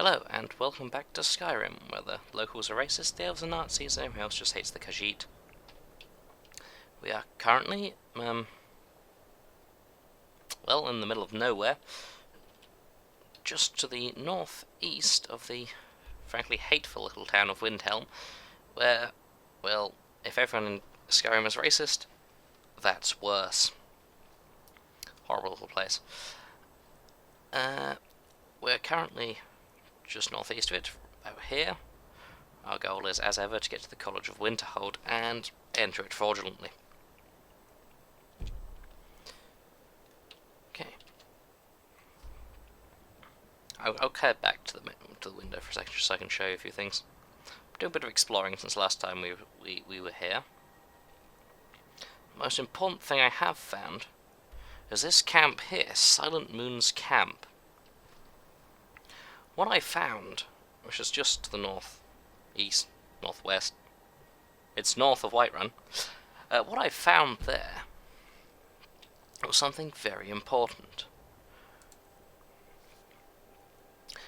Hello, and welcome back to Skyrim, where the locals are racist, the elves are Nazis, and everyone else just hates the Khajiit. We are currently, well, in the middle of nowhere, just to the northeast of the frankly hateful little town of Windhelm, where, well, if everyone in Skyrim is racist, that's worse. Horrible little place. We're currently just northeast of it, over here. Our goal is, as ever, to get to the College of Winterhold and enter it fraudulently. Okay. I'll head back to the window for a second, just so I can show you a few things. Do a bit of exploring since last time we were here. The most important thing I have found is this camp here, Silent Moon's Camp. What I found, which is just to the northeast, northwest, it's north of Whiterun, what I found there was something very important.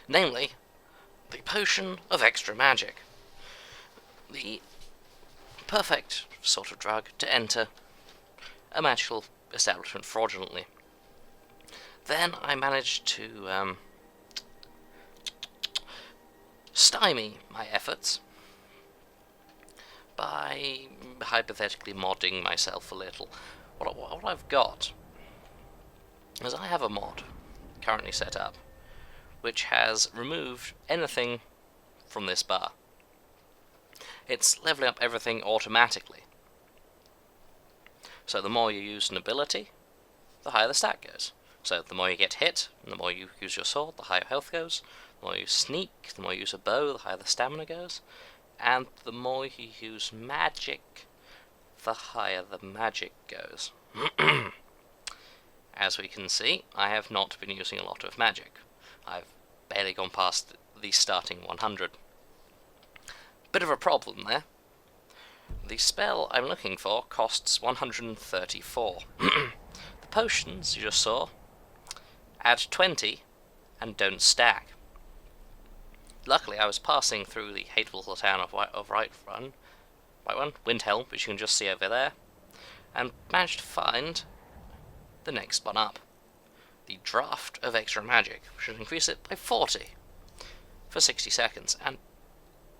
Namely, the potion of extra magic. The perfect sort of drug to enter a magical establishment fraudulently. Then I managed to stymie my efforts by hypothetically modding myself a little. What I've got is I have a mod currently set up which has removed anything from this bar. It's leveling up everything automatically. So the more you use an ability, the higher the stat goes. So the more you get hit, and the more you use your sword, the higher health goes. The more you sneak, the more you use a bow, the higher the stamina goes. And the more you use magic, the higher the magic goes. As we can see, I have not been using a lot of magic. I've barely gone past the starting 100. Bit of a problem there. The spell I'm looking for costs 134. The potions you just saw add 20 and don't stack. Luckily, I was passing through the hateful little town of Windhelm, which you can just see over there, and managed to find the next one up. The Draft of Extra Magic, which should increase it by 40 for 60 seconds, and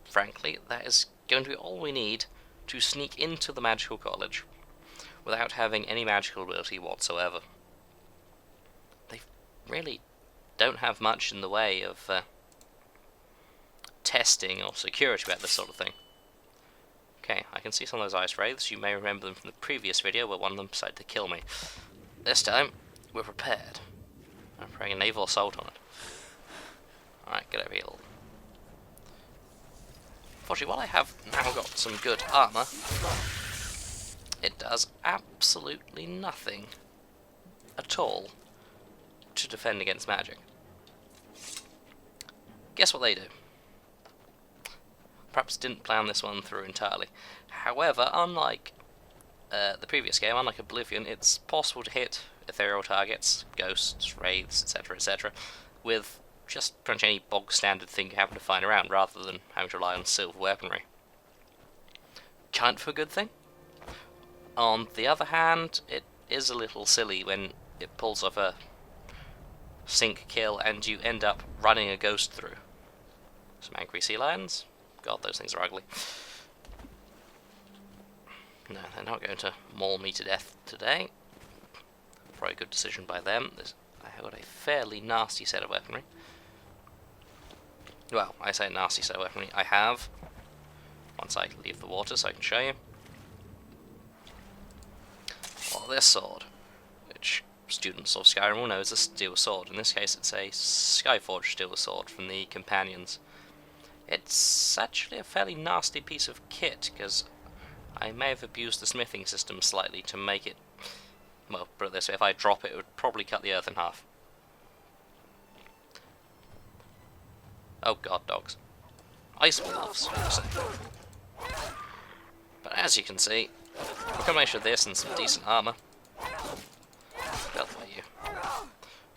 frankly, that is going to be all we need to sneak into the magical college without having any magical ability whatsoever. They really don't have much in the way of testing or security about this sort of thing. Okay, I can see some of those ice wraiths. You may remember them from the previous video where one of them decided to kill me. This time, we're prepared. I'm preparing a naval assault on it. Alright, get over here. Unfortunately, while I have now got some good armour, it does absolutely nothing at all to defend against magic. Guess what they do? Perhaps didn't plan this one through entirely. However, unlike the previous game, unlike Oblivion, it's possible to hit ethereal targets, ghosts, wraiths, etc., with just pretty much any bog standard thing you happen to find around, rather than having to rely on silver weaponry. Kind of a good thing. On the other hand, it is a little silly when it pulls off a sink kill and you end up running a ghost through. Some angry sea lions. God, those things are ugly. No, they're not going to maul me to death today. Probably a good decision by them. I have got a fairly nasty set of weaponry. Well, I say nasty set of weaponry. I have, once I leave the water so I can show you, well, this sword, which students of Skyrim will know is a steel sword. In this case, it's a Skyforged steel sword from the Companions. It's actually a fairly nasty piece of kit, because I may have abused the smithing system slightly to make it, well, put it this way, if I drop it, it would probably cut the earth in half. Oh god, dogs. Ice wolves, but as you can see, a combination of this and some decent armour. A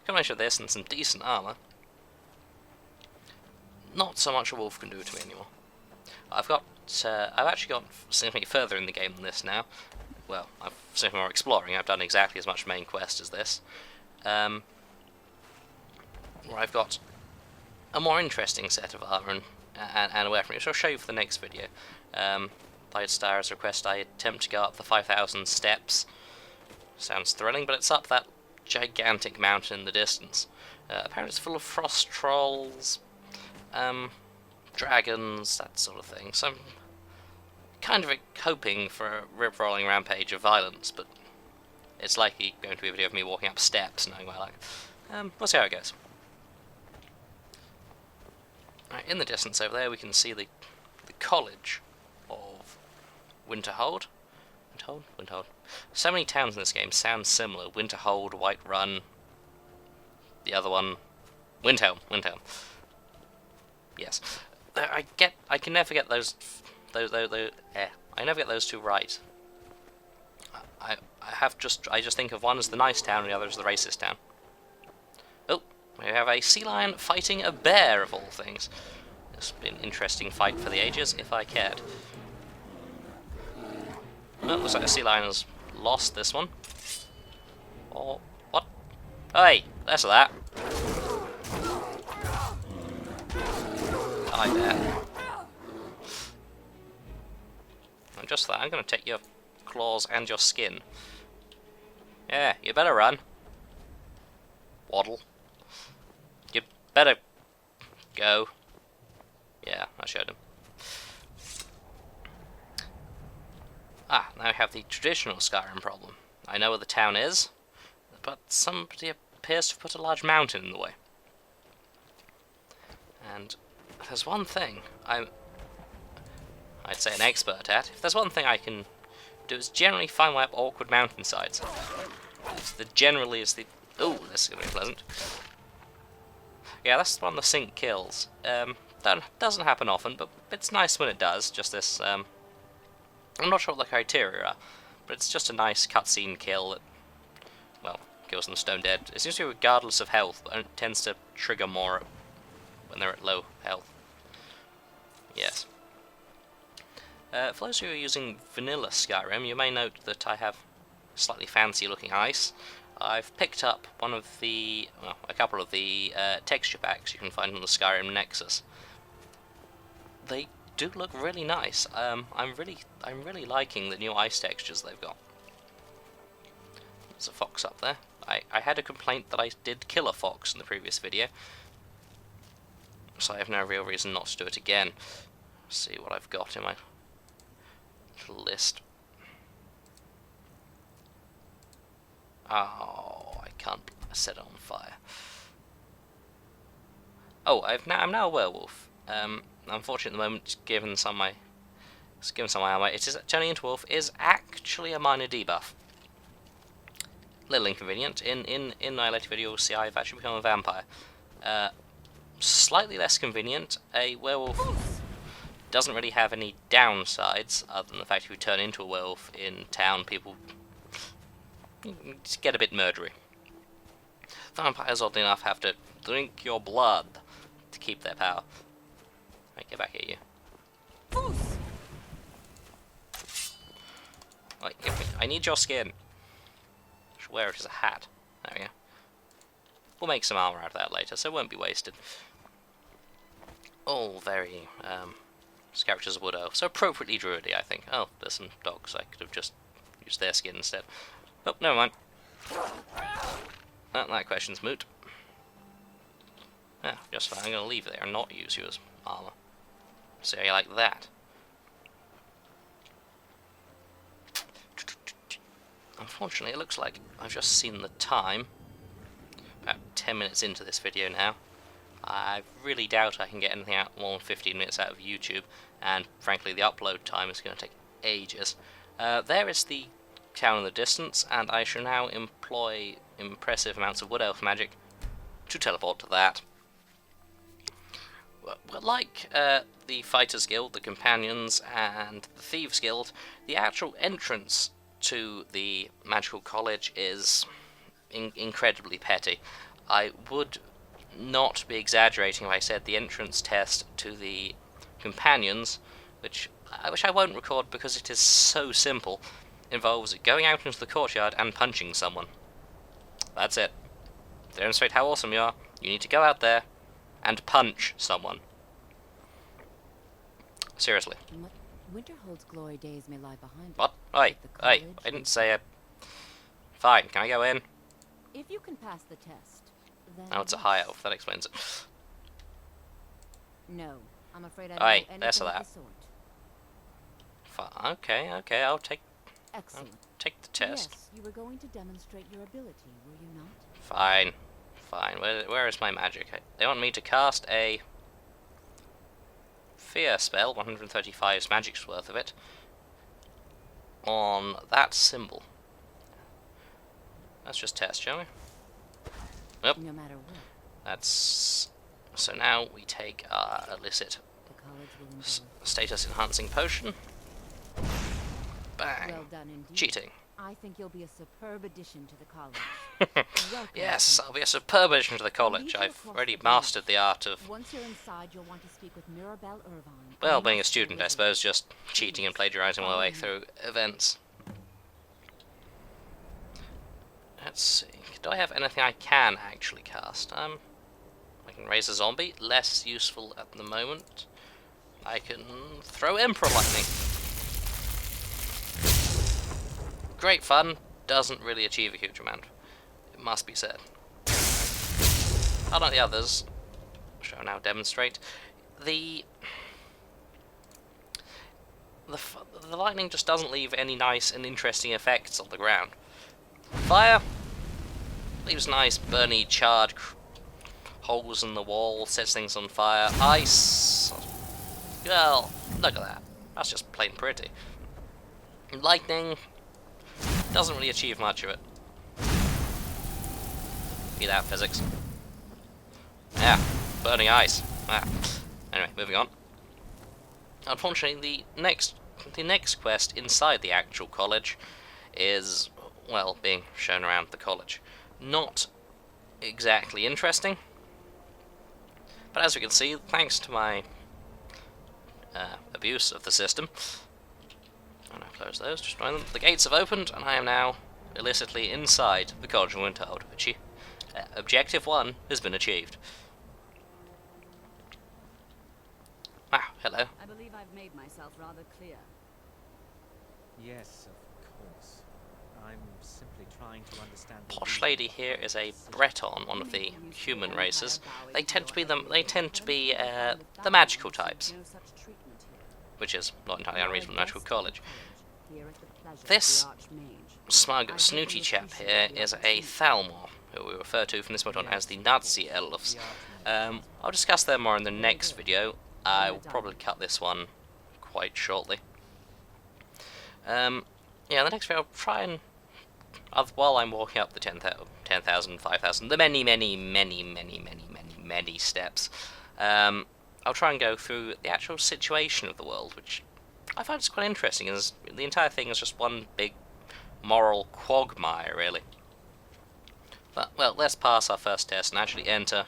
combination of this and some decent armour not so much a wolf can do to me anymore. I've actually got significantly further in the game than this now. Well, I've significantly more exploring. I've done exactly as much main quest as this. Where I've got a more interesting set of armor and weaponry, which I'll show you for the next video. Light Star's request I attempt to go up the 5,000 steps. Sounds thrilling, but it's up that gigantic mountain in the distance. Apparently it's full of frost trolls, dragons, that sort of thing. So I'm kind of hoping for a rip-rolling rampage of violence, but it's likely going to be a video of me walking up steps, knowing my luck. We'll see how it goes. Right, in the distance over there we can see the college of Winterhold. Winterhold. So many towns in this game sound similar. Winterhold, Whiterun, the other one, Windhelm. Yes, I can never get those. I never get those two right. I just think of one as the nice town and the other as the racist town. Oh, we have a sea lion fighting a bear of all things. This would be an interesting fight for the ages if I cared. Oh, looks like a sea lion has lost this one. Or what? Hey, less of that. I bet. And just that, I'm going to take your claws and your skin. Yeah, you better run. Waddle. You better go. Yeah, I showed him. Ah, now I have the traditional Skyrim problem. I know where the town is, but somebody appears to have put a large mountain in the way. And there's one thing I'd say an expert at. If there's one thing I can do, is generally find my way up awkward mountainsides. Generally is the... Ooh, this is going to be pleasant. Yeah, that's one the sink kills. That doesn't happen often, but it's nice when it does. Just this... I'm not sure what the criteria are, but it's just a nice cutscene kill that, well, kills them stone dead. It seems to be regardless of health, but it tends to trigger more when they're at low health. Yes. For those who are using vanilla Skyrim, you may note that I have slightly fancy looking ice. I've picked up one of the, well, a couple of the texture packs you can find on the Skyrim Nexus. They do look really nice. I'm really liking the new ice textures they've got. There's a fox up there. I had a complaint that I did kill a fox in the previous video, so I have no real reason not to do it again. Let's see what I've got in my little list. Oh, I can't set it on fire. Oh, I'm now a werewolf. Unfortunately, at the moment, given some of my armor, turning into a wolf is actually a minor debuff. Little inconvenient. In my later video, you'll see I've actually become a vampire. Slightly less convenient. A werewolf doesn't really have any downsides, other than the fact if you turn into a werewolf in town, people get a bit murdery. Vampires, oddly enough, have to drink your blood to keep their power. Right, get back at you. Right, I need your skin. I should wear it as a hat. There we go. We'll make some armor out of that later, so it won't be wasted. All very characters of Wood Elf, so appropriately druidy, I think. Oh, there's some dogs. I could have just used their skin instead. Oh, never mind. Well, that question's moot. Yeah, just fine. I'm going to leave it there and not use you as armor. So you like that. Unfortunately, it looks like I've just seen the time. About 10 minutes into this video now. I really doubt I can get anything out more than 15 minutes out of YouTube, and frankly the upload time is going to take ages. There is the town in the distance, and I shall now employ impressive amounts of Wood Elf magic to teleport to that. Well, like the Fighters Guild, the Companions, and the Thieves Guild, the actual entrance to the Magical College is incredibly petty. I would not be exaggerating if I said the entrance test to the companions, which I won't record because it is so simple, involves going out into the courtyard and punching someone. That's it. To demonstrate how awesome you are, you need to go out there and punch someone. Seriously. Winterhold's glory days may lie behind. What? Oi, I didn't say it. Fine, can I go in? If you can pass the test, then Oh, it's a high elf, that explains it. No, I'm afraid I Aye, don't know anything less of of that. the sort. Okay, I'll take Excellent. the test. Yes, you were going to demonstrate your ability, were you not? Fine. Where is my magic? They want me to cast a fear spell, 135's magic's worth of it, on that symbol. Let's just test, shall we? Yep. No matter what, That's... So now we take our illicit the college will endure. status enhancing potion. Bang. Well done indeed. Cheating. I think you'll be a superb addition to the college. Welcome, Yes, I'll be a apprentice. superb addition to the college. Lead you I've across already the mastered bridge. the art of, Once you're inside, you'll want to speak with Mirabelle Irvine. well, and being a Master student, I Wizard. suppose, just cheating and plagiarizing my way through events. Let's see. Do I have anything I can actually cast? I can raise a zombie. Less useful at the moment. I can throw Emperor Lightning. Great fun. Doesn't really achieve a huge amount. It must be said. Unlike the others, which I'll now demonstrate, the lightning just doesn't leave any nice and interesting effects on the ground. Fire leaves nice burny, charred holes in the wall, sets things on fire. Ice, well, look at that. That's just plain pretty. Lightning doesn't really achieve much of it. Be that physics. Yeah, burning ice. Ah. Anyway, moving on. Unfortunately, the next quest inside the actual college is, well, being shown around the college. Not exactly interesting, but as we can see, thanks to my abuse of the system, and I'll close those, destroy them, the gates have opened, and I am now illicitly inside the College of Winterhold. Objective 1 has been achieved. Ah, hello. I believe I've made myself rather clear. Yes, of course. I'm simply trying to understand. Posh lady here is a Breton, one of the human races. They tend to be the magical types, No such treatment here. which is not entirely unreasonable in Magical College. Here at the pleasure of This the Archmage. smug, snooty chap here is a Thalmor, who we refer to from this point on as the Nazi elves. I'll discuss them more in the next video. I will probably cut this one quite shortly. Yeah, in the next video I'll try and, while I'm walking up the 10,000, 5,000, the many steps, I'll try and go through the actual situation of the world, which I find is quite interesting, as the entire thing is just one big moral quagmire, really. But, well, let's pass our first test and actually enter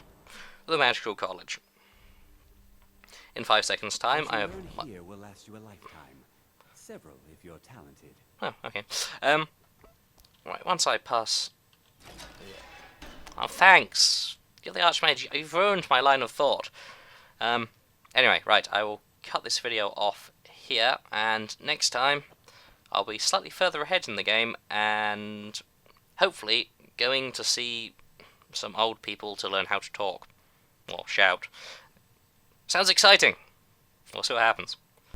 the Magical College. In 5 seconds' time, I have... What you learn here will last you a lifetime. Several, if you're talented. Oh, okay. Right, once I pass... Oh, thanks! You're the Archmage, you've ruined my line of thought. Anyway, right, I will cut this video off here, and next time I'll be slightly further ahead in the game, and hopefully going to see some old people to learn how to talk. Or shout. Sounds exciting! We'll see what happens.